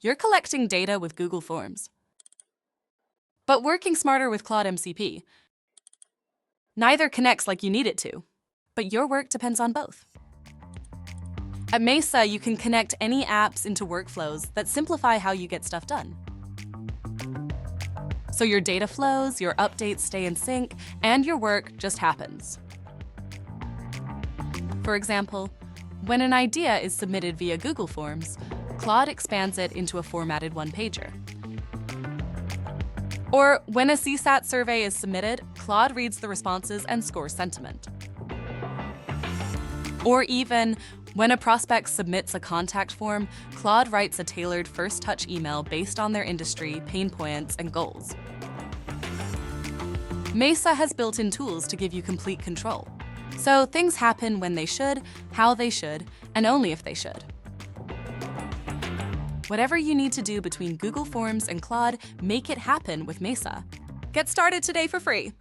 you're collecting data with Google Forms. But working smarter with Claude MCP, neither connects like you need it to, but your work depends on both. At MESA, you can connect any apps into workflows that simplify how you get stuff done. So your data flows, your updates stay in sync, and your work just happens. For example, when an idea is submitted via Google Forms, Claude expands it into a formatted one-pager. Or when a CSAT survey is submitted, Claude reads the responses and scores sentiment. Or even when a prospect submits a contact form, Claude writes a tailored first-touch email based on their industry, pain points, and goals. MESA has built-in tools to give you complete control. So things happen when they should, how they should, and only if they should. Whatever you need to do between Google Forms and Claude, make it happen with MESA. Get started today for free.